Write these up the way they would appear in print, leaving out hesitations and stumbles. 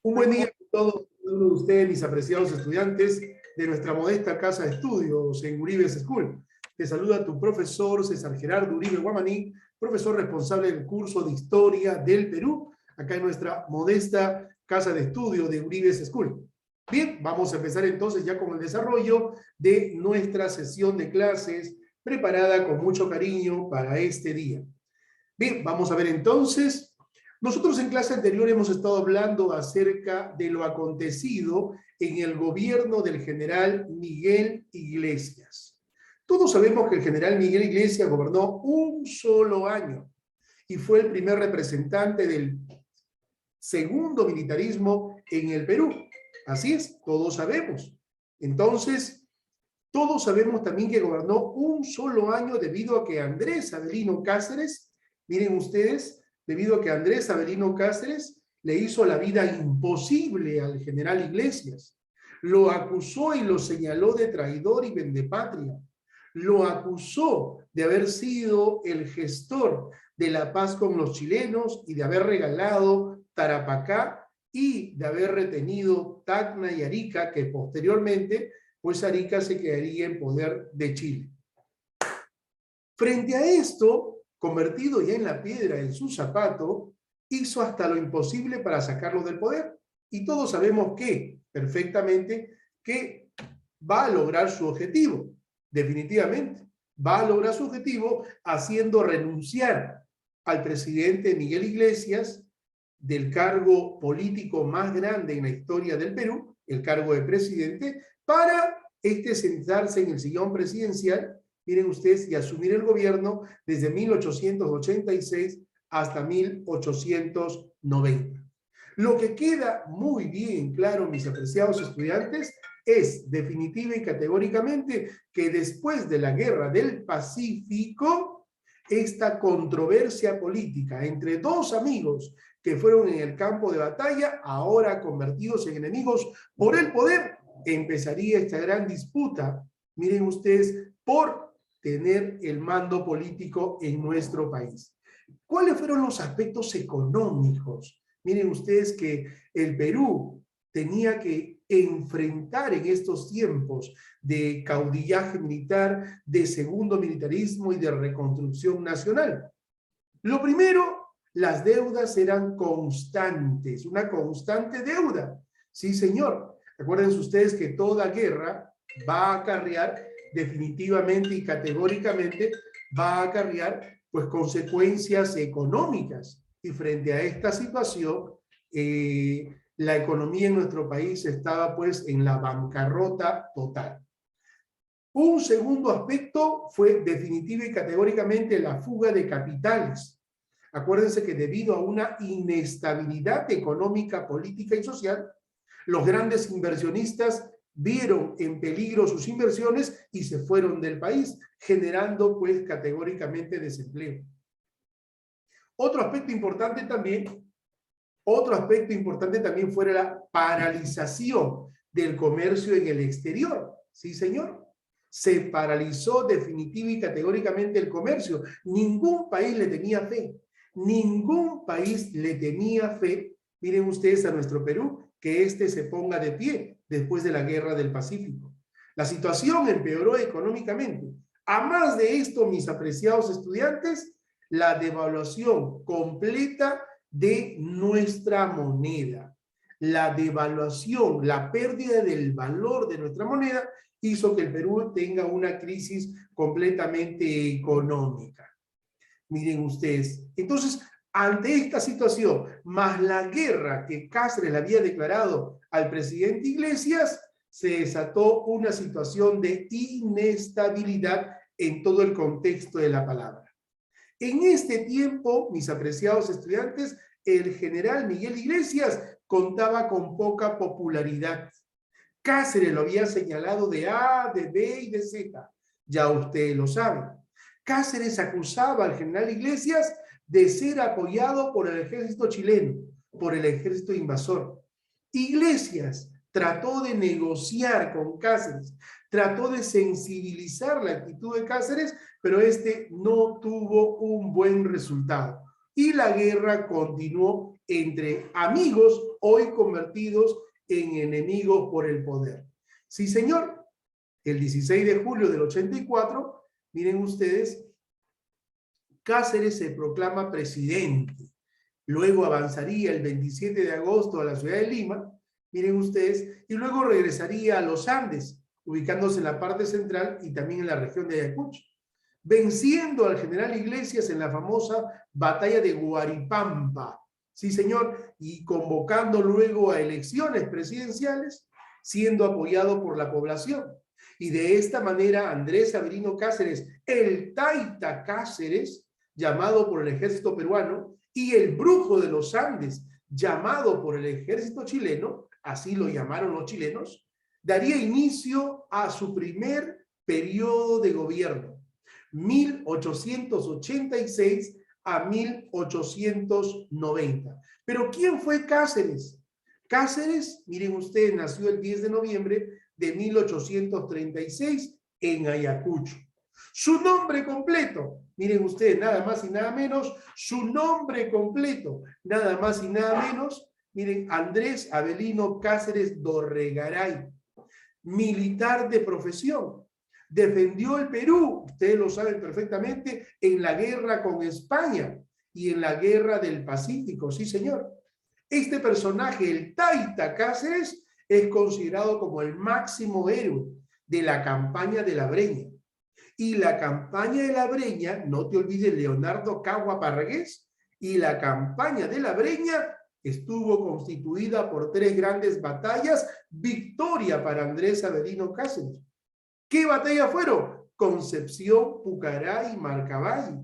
Un buen día a todos ustedes, mis apreciados estudiantes de nuestra modesta casa de estudios en Uribe's School. Te saluda tu profesor César Gerardo Uribe Guamaní, profesor responsable del curso de Historia del Perú, acá en nuestra modesta casa de estudio de Uribe's School. Bien, vamos a empezar entonces ya con el desarrollo de nuestra sesión de clases preparada con mucho cariño para este día. Bien, vamos a ver entonces. Nosotros en clase anterior hemos estado hablando acerca de lo acontecido en el gobierno del general Miguel Iglesias. Todos sabemos que el general Miguel Iglesias gobernó un solo año y fue el primer representante del segundo militarismo en el Perú. Así es, todos sabemos. Entonces, todos sabemos también que gobernó un solo año debido a que Andrés Avelino Cáceres, miren ustedes, debido a que Andrés Avelino Cáceres le hizo la vida imposible al general Iglesias. Lo acusó y lo señaló de traidor y vendepatria. Lo acusó de haber sido el gestor de la paz con los chilenos y de haber regalado Tarapacá y de haber retenido Tacna y Arica, que posteriormente, pues Arica se quedaría en poder de Chile. Frente a esto, convertido ya en la piedra en su zapato, hizo hasta lo imposible para sacarlo del poder. Y todos sabemos que, perfectamente, que va a lograr su objetivo. Definitivamente, va a lograr su objetivo haciendo renunciar al presidente Miguel Iglesias del cargo político más grande en la historia del Perú, el cargo de presidente, para sentarse en el sillón presidencial, miren ustedes, y asumir el gobierno desde 1886 hasta 1890. Lo que queda muy bien claro, mis apreciados estudiantes, es definitiva y categóricamente que después de la Guerra del Pacífico, esta controversia política entre dos amigos que fueron en el campo de batalla, ahora convertidos en enemigos por el poder, empezaría esta gran disputa, miren ustedes, por tener el mando político en nuestro país. ¿Cuáles fueron los aspectos económicos? Miren ustedes que el Perú tenía que enfrentar en estos tiempos de caudillaje militar, de segundo militarismo y de reconstrucción nacional. Lo primero, las deudas eran constantes, una constante deuda. Sí, señor. Acuérdense ustedes que toda guerra va a acarrear definitivamente y categóricamente, va a acarrear pues consecuencias económicas. Y frente a esta situación, la economía en nuestro país estaba pues en la bancarrota total. Un segundo aspecto fue definitiva y categóricamente la fuga de capitales. Acuérdense que debido a una inestabilidad económica, política y social, los grandes inversionistas vieron en peligro sus inversiones y se fueron del país, generando pues categóricamente desempleo. Otro aspecto importante también fue la paralización del comercio en el exterior. ¿Sí, señor? Se paralizó definitiva y categóricamente el comercio. Ningún país le tenía fe. Ningún país le tenía fe, miren ustedes, a nuestro Perú, que se ponga de pie después de la Guerra del Pacífico. La situación empeoró económicamente. A más de esto, mis apreciados estudiantes, la devaluación completa de nuestra moneda. La devaluación, la pérdida del valor de nuestra moneda hizo que el Perú tenga una crisis completamente económica. Miren ustedes, entonces, ante esta situación, más la guerra que Cáceres le había declarado al presidente Iglesias, se desató una situación de inestabilidad en todo el contexto de la palabra. En este tiempo, mis apreciados estudiantes, el general Miguel Iglesias contaba con poca popularidad. Cáceres lo había señalado de A, de B y de Z. Ya ustedes lo saben. Cáceres acusaba al general Iglesias de ser apoyado por el ejército chileno, por el ejército invasor. Iglesias trató de negociar con Cáceres, trató de sensibilizar la actitud de Cáceres, pero no tuvo un buen resultado. Y la guerra continuó entre amigos hoy convertidos en enemigos por el poder. Sí, señor. El 16 de julio del 84, miren ustedes, Cáceres se proclama presidente. Luego avanzaría el 27 de agosto a la ciudad de Lima, miren ustedes, y luego regresaría a los Andes, ubicándose en la parte central y también en la región de Ayacucho, venciendo al general Iglesias en la famosa batalla de Guaripampa, sí señor, y convocando luego a elecciones presidenciales, siendo apoyado por la población. Y de esta manera Andrés Avelino Cáceres, el Taita Cáceres, llamado por el ejército peruano, y el Brujo de los Andes, llamado por el ejército chileno, así lo llamaron los chilenos, daría inicio a su primer periodo de gobierno, 1886 a 1890. ¿Pero quién fue Cáceres? Cáceres, miren ustedes, nació el 10 de noviembre de 1836 en Ayacucho. Su nombre completo, miren ustedes, nada más y nada menos, su nombre completo, nada más y nada menos, miren, Andrés Avelino Cáceres Dorregaray, militar de profesión. Defendió el Perú, ustedes lo saben perfectamente, en la guerra con España y en la guerra del Pacífico, sí señor. Este personaje, el Taita Cáceres, es considerado como el máximo héroe de la campaña de la Breña. Y la campaña de la Breña, no te olvides, Leonardo Cagua Parragués, y la campaña de la Breña estuvo constituida por 3 grandes batallas, victoria para Andrés Avelino Cáceres. ¿Qué batallas fueron? Concepción, Pucará y Marcabay,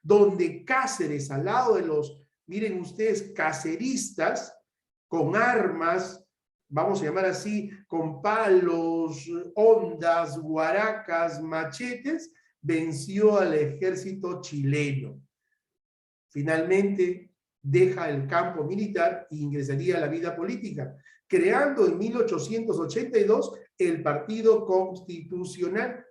donde Cáceres, al lado de los, miren ustedes, caceristas, con armas, vamos a llamar así, con palos, hondas, guaracas, machetes, venció al ejército chileno. Finalmente, deja el campo militar e ingresaría a la vida política, creando en 1882 el Partido Constitucional.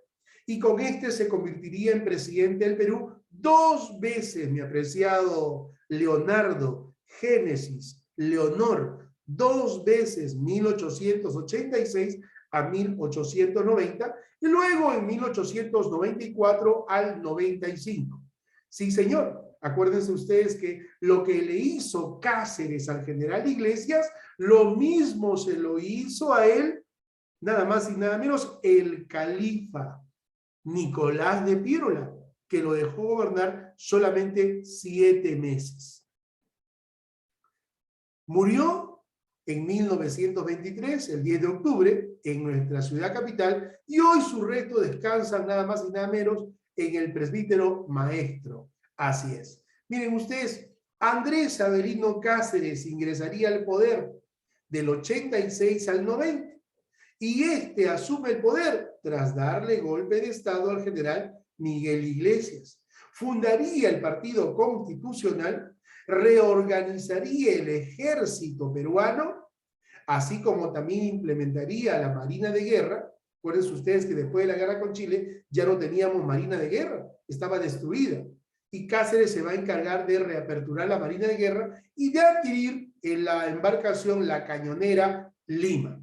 Y con este se convertiría en presidente del Perú 2 veces, mi apreciado Leonardo, Génesis, Leonor, 2 veces, 1886 a 1890, y luego en 1894 al 95. Sí, señor. Acuérdense ustedes que lo que le hizo Cáceres al general Iglesias, lo mismo se lo hizo a él, nada más y nada menos, el califa Nicolás de Piérola, que lo dejó gobernar solamente 7 meses. Murió en 1923, el 10 de octubre, en nuestra ciudad capital, y hoy sus restos descansan nada más y nada menos en el presbítero Maestro. Así es. Miren ustedes, Andrés Avelino Cáceres ingresaría al poder del 86 al 90 y este asume el poder tras darle golpe de estado al general Miguel Iglesias. Fundaría el Partido Constitucional, reorganizaría el ejército peruano, así como también implementaría la Marina de Guerra. Acuérdense ustedes que después de la guerra con Chile ya no teníamos Marina de Guerra, estaba destruida. Y Cáceres se va a encargar de reaperturar la Marina de Guerra y de adquirir en la embarcación la cañonera Lima.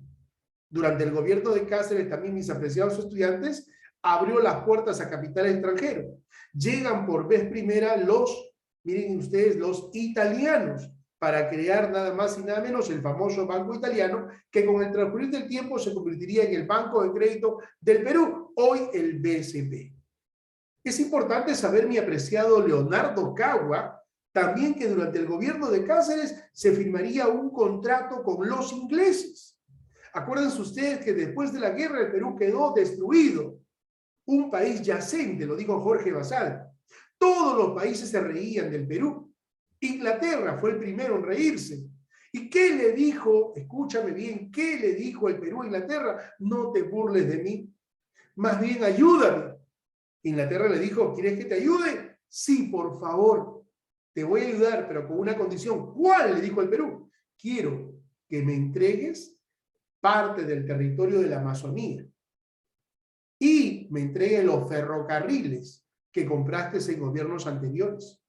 Durante el gobierno de Cáceres, también mis apreciados estudiantes, abrió las puertas a capital extranjero. Llegan por vez primera los, miren ustedes, los italianos, para crear nada más y nada menos el famoso Banco Italiano, que con el transcurrir del tiempo se convertiría en el Banco de Crédito del Perú, hoy el BCP. Es importante saber, mi apreciado Leonardo Cagua, también que durante el gobierno de Cáceres se firmaría un contrato con los ingleses. Acuérdense ustedes que después de la guerra el Perú quedó destruido. Un país yacente, lo dijo Jorge Basal. Todos los países se reían del Perú. Inglaterra fue el primero en reírse. ¿Y qué le dijo? Escúchame bien, ¿qué le dijo el Perú a Inglaterra? No te burles de mí, más bien ayúdame. Inglaterra le dijo, ¿quieres que te ayude? Sí, por favor, te voy a ayudar, pero con una condición. ¿Cuál? Le dijo el Perú. Quiero que me entregues parte del territorio de la Amazonía y me entregues los ferrocarriles que compraste en gobiernos anteriores.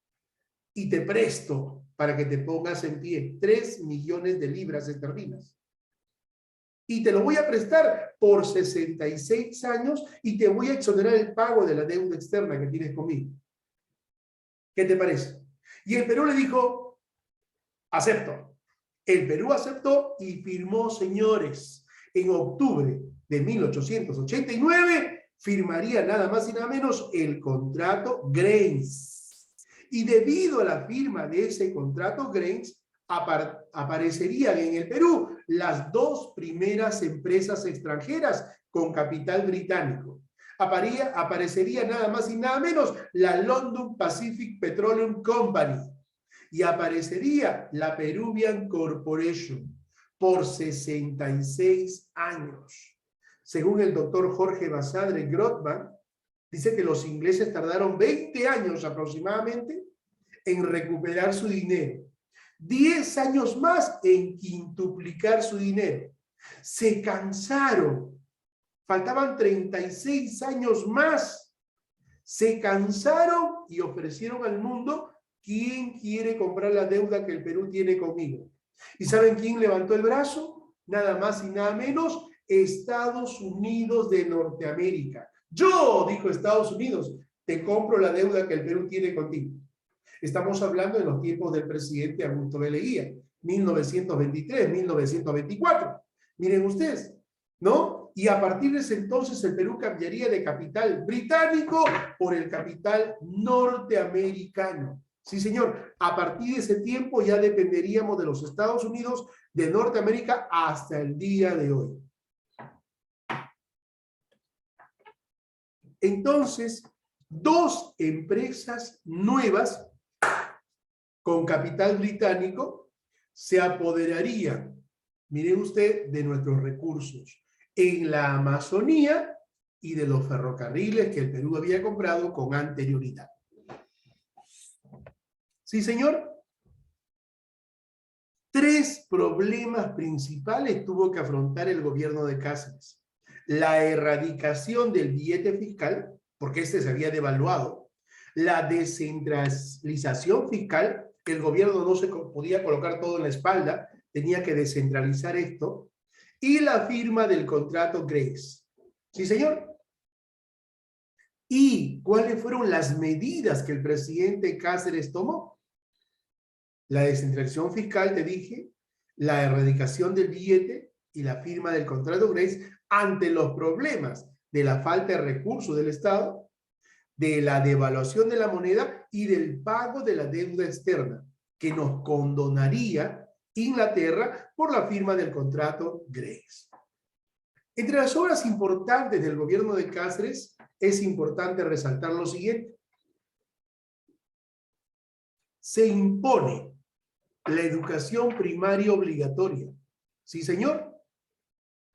Y te presto para que te pongas en pie, 3 millones de libras esterlinas. Y te lo voy a prestar por 66 años y te voy a exonerar el pago de la deuda externa que tienes conmigo. ¿Qué te parece? Y el Perú le dijo, acepto. El Perú aceptó y firmó, señores. En octubre de 1889 firmaría nada más y nada menos el contrato Grains. Y debido a la firma de ese contrato Grains, aparecerían en el Perú las 2 primeras empresas extranjeras con capital británico. Aparecería nada más y nada menos la London Pacific Petroleum Company y aparecería la Peruvian Corporation por 66 años. Según el doctor Jorge Basadre Grotman, dice que los ingleses tardaron 20 años aproximadamente en recuperar su dinero. 10 años más en quintuplicar su dinero. Se cansaron. Faltaban 36 años más. Se cansaron y ofrecieron al mundo quién quiere comprar la deuda que el Perú tiene conmigo. ¿Y saben quién levantó el brazo? Nada más y nada menos, Estados Unidos de Norteamérica. Yo, dijo Estados Unidos, te compro la deuda que el Perú tiene contigo. Estamos hablando de los tiempos del presidente Augusto B. Leguía, 1923, 1924. Miren ustedes, ¿no? Y a partir de ese entonces el Perú cambiaría de capital británico por el capital norteamericano. Sí, señor. A partir de ese tiempo ya dependeríamos de los Estados Unidos de Norteamérica hasta el día de hoy. Entonces, 2 empresas nuevas con capital británico se apoderarían, miren usted, de nuestros recursos en la Amazonía y de los ferrocarriles que el Perú había comprado con anterioridad. ¿Sí, señor? 3 problemas principales tuvo que afrontar el gobierno de Cáceres. La erradicación del billete fiscal, porque este se había devaluado, la descentralización fiscal, que el gobierno no se podía colocar todo en la espalda, tenía que descentralizar esto, y la firma del contrato Grace. ¿Sí, señor? ¿Y cuáles fueron las medidas que el presidente Cáceres tomó? La descentralización fiscal, te dije, la erradicación del billete y la firma del contrato Grace ante los problemas de la falta de recursos del Estado, de la devaluación de la moneda y del pago de la deuda externa que nos condonaría Inglaterra por la firma del contrato Grace. Entre las obras importantes del gobierno de Cáceres es importante resaltar lo siguiente. Se impone la educación primaria obligatoria. ¿Sí, señor?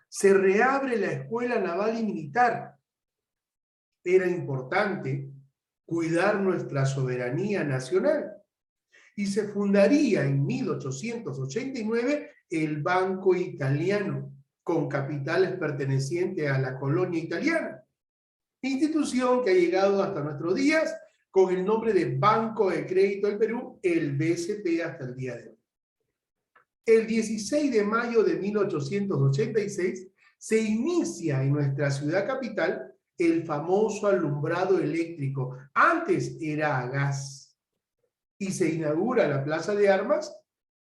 Se reabre la escuela naval y militar. Era importante cuidar nuestra soberanía nacional. Y se fundaría en 1889 el Banco Italiano, con capitales pertenecientes a la colonia italiana. Institución que ha llegado hasta nuestros días con el nombre de Banco de Crédito del Perú, el BCP, hasta el día de hoy. El 16 de mayo de 1886 se inicia en nuestra ciudad capital el famoso alumbrado eléctrico. Antes era a gas. Y se inaugura la Plaza de Armas,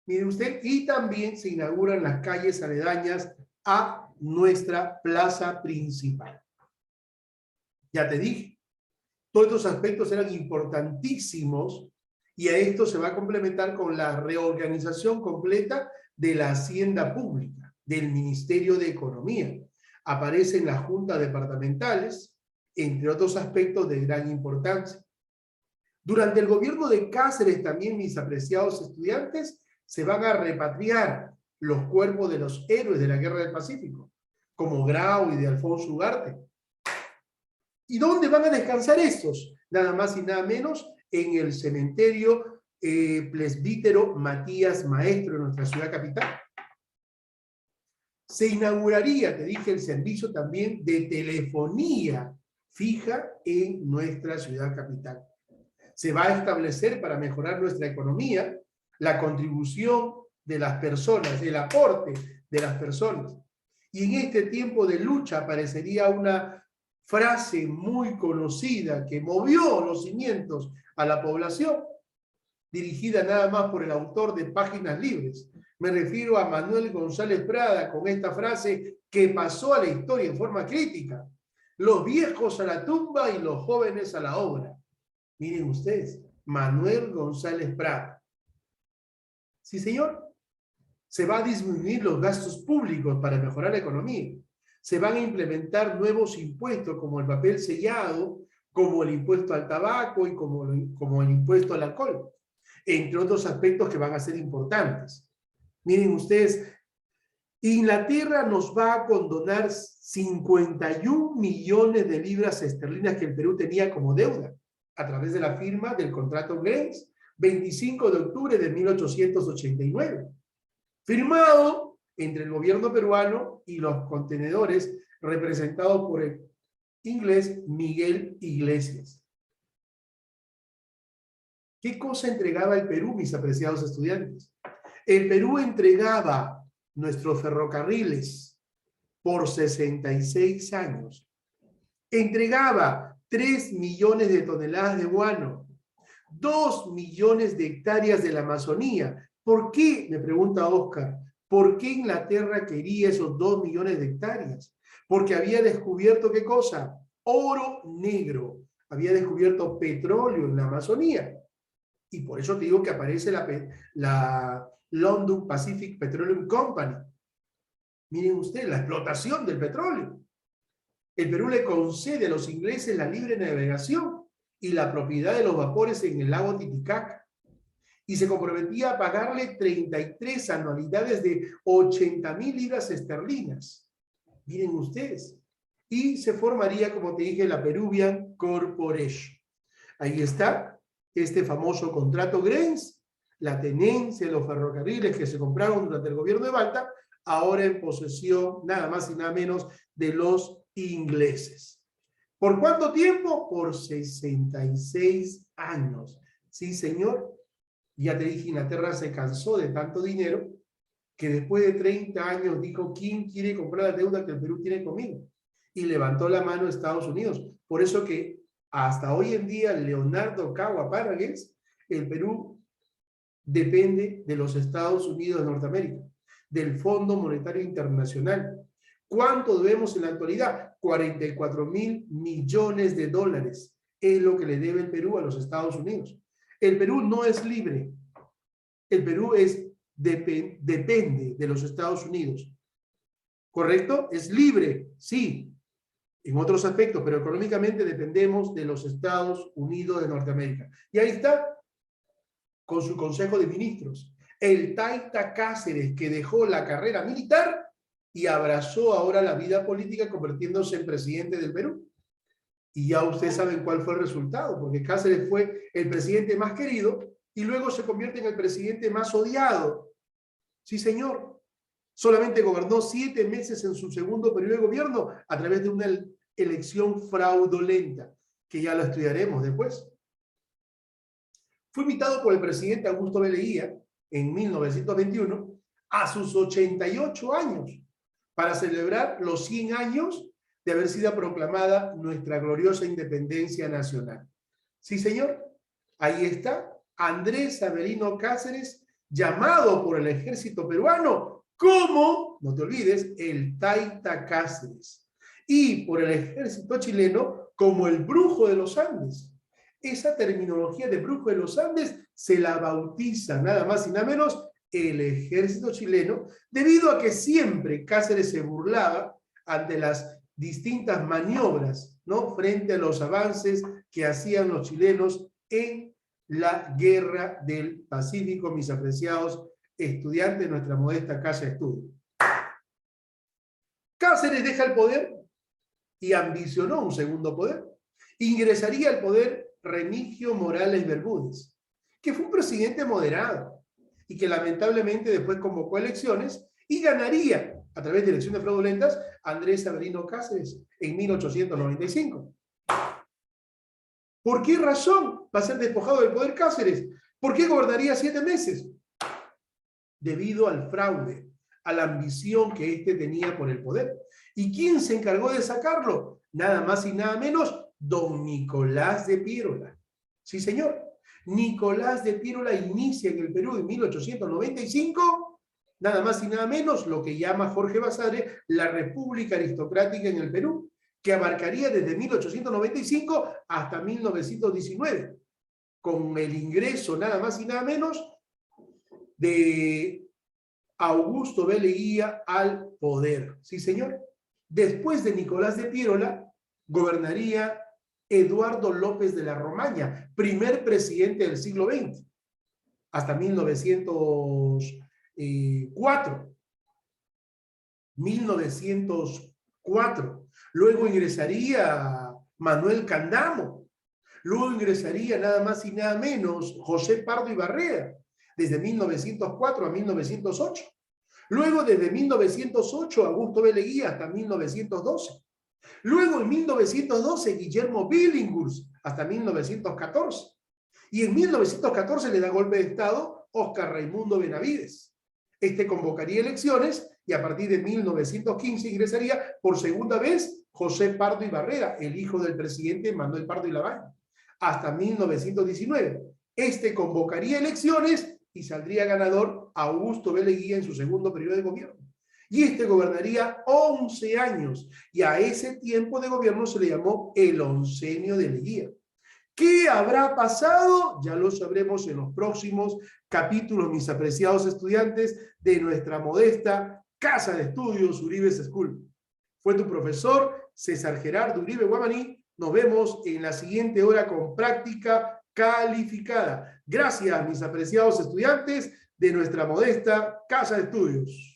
mire usted, y también se inauguran las calles aledañas a nuestra plaza principal. Ya te dije, todos estos aspectos eran importantísimos y a esto se va a complementar con la reorganización completa de la hacienda pública, del Ministerio de Economía. Aparecen las juntas departamentales, entre otros aspectos de gran importancia. Durante el gobierno de Cáceres también, mis apreciados estudiantes, se van a repatriar los cuerpos de los héroes de la Guerra del Pacífico, como Grau y de Alfonso Ugarte. ¿Y dónde van a descansar estos? Nada más y nada menos en el cementerio presbítero Matías Maestro de nuestra ciudad capital. Se inauguraría, te dije, el servicio también de telefonía fija en nuestra ciudad capital. Se va a establecer para mejorar nuestra economía la contribución de las personas, el aporte de las personas. Y en este tiempo de lucha aparecería una frase muy conocida que movió los cimientos a la población, dirigida nada más por el autor de Páginas Libres. Me refiero a Manuel González Prada con esta frase que pasó a la historia en forma crítica: los viejos a la tumba y los jóvenes a la obra. Miren ustedes, Manuel González Prada. Sí, señor. Se va a disminuir los gastos públicos para mejorar la economía. Se van a implementar nuevos impuestos como el papel sellado, como el impuesto al tabaco y como el impuesto al alcohol, entre otros aspectos que van a ser importantes. Miren ustedes, Inglaterra nos va a condonar 51 millones de libras esterlinas que el Perú tenía como deuda a través de la firma del contrato Grace, 25 de octubre de 1889. Firmado entre el gobierno peruano y los contenedores representados por el inglés Miguel Iglesias. ¿Qué cosa entregaba el Perú, mis apreciados estudiantes? El Perú entregaba nuestros ferrocarriles por 66 años. Entregaba 3 millones de toneladas de guano, 2 millones de hectáreas de la Amazonía. ¿Por qué? Me pregunta Oscar. ¿Por qué Inglaterra quería esos 2 millones de hectáreas? Porque había descubierto, ¿qué cosa? Oro negro. Había descubierto petróleo en la Amazonía. Y por eso te digo que aparece la London Pacific Petroleum Company. Miren ustedes, la explotación del petróleo. El Perú le concede a los ingleses la libre navegación y la propiedad de los vapores en el lago Titicaca. Y se comprometía a pagarle 33 anualidades de 80.000 libras esterlinas. Miren ustedes. Y se formaría, como te dije, la Peruvian Corporation. Ahí está este famoso contrato Grace, la tenencia de los ferrocarriles que se compraron durante el gobierno de Balta, ahora en posesión nada más y nada menos de los ingleses. ¿Por cuánto tiempo? Por 66 años. Sí, señor. Ya te dije, Inglaterra se cansó de tanto dinero que después de 30 años dijo: ¿quién quiere comprar la deuda que el Perú tiene conmigo? Y levantó la mano a Estados Unidos. Por eso que hasta hoy en día, Leonardo Cagua Parragués, el Perú depende de los Estados Unidos de Norteamérica, del Fondo Monetario Internacional. ¿Cuánto debemos en la actualidad? 44.000 millones de dólares es lo que le debe el Perú a los Estados Unidos. El Perú no es libre. El Perú depende de los Estados Unidos. ¿Correcto? Es libre, sí, en otros aspectos, pero económicamente dependemos de los Estados Unidos de Norteamérica. Y ahí está, con su Consejo de Ministros, el Taita Cáceres, que dejó la carrera militar y abrazó ahora la vida política convirtiéndose en presidente del Perú. Y ya ustedes saben cuál fue el resultado, porque Cáceres fue el presidente más querido y luego se convierte en el presidente más odiado. Sí, señor. Solamente gobernó 7 meses en su segundo periodo de gobierno a través de una elección fraudulenta, que ya lo estudiaremos después. Fue invitado por el presidente Augusto B. Leguía en 1921 a sus 88 años para celebrar los 100 años de haber sido proclamada nuestra gloriosa independencia nacional. Sí, señor. Ahí está Andrés Avelino Cáceres, llamado por el ejército peruano como, no te olvides, el Taita Cáceres, y por el ejército chileno como el Brujo de los Andes. Esa terminología de Brujo de los Andes se la bautiza nada más y nada menos el ejército chileno, debido a que siempre Cáceres se burlaba ante las distintas maniobras, ¿no?, frente a los avances que hacían los chilenos en la guerra del Pacífico, mis apreciados estudiantes de nuestra modesta casa de estudio. Cáceres deja el poder y ambicionó un segundo poder. Ingresaría al poder Remigio Morales Bermúdez, que fue un presidente moderado y que lamentablemente después convocó elecciones y ganaría a través de elecciones fraudulentas Andrés Avelino Cáceres en 1895. ¿Por qué razón va a ser despojado del poder Cáceres? ¿Por qué gobernaría 7 meses? debido al fraude, a la ambición que éste tenía por el poder. ¿Y quién se encargó de sacarlo? Nada más y nada menos, don Nicolás de Piérola. Sí, señor. Nicolás de Piérola inicia en el Perú en 1895, nada más y nada menos, lo que llama Jorge Basadre la República Aristocrática en el Perú, que abarcaría desde 1895 hasta 1919, con el ingreso nada más y nada menos de Augusto B. Leguía al poder. Sí, señor. Después de Nicolás de Piérola, gobernaría Eduardo López de la Romaña, primer presidente del siglo XX, hasta 1904. 1904. Luego ingresaría Manuel Candamo. Luego ingresaría nada más y nada menos José Pardo y Barrera, desde 1904 a 1908. Luego desde 1908 Augusto B. Leguía hasta 1912. Luego en 1912 Guillermo Billinghurst hasta 1914. Y en 1914 le da golpe de Estado Óscar Raimundo Benavides. Este convocaría elecciones y a partir de 1915 ingresaría por segunda vez José Pardo y Barrera, el hijo del presidente Manuel Pardo y Lavalle, hasta 1919. Este convocaría elecciones y saldría ganador Augusto B. Leguía en su segundo periodo de gobierno. Y este gobernaría 11 años. Y a ese tiempo de gobierno se le llamó el oncenio de Leguía. ¿Qué habrá pasado? Ya lo sabremos en los próximos capítulos, mis apreciados estudiantes de nuestra modesta Casa de Estudios Uribe School. Fue tu profesor César Gerardo Uribe Guamaní. Nos vemos en la siguiente hora con práctica calificada. Gracias, mis apreciados estudiantes de nuestra modesta Casa de Estudios.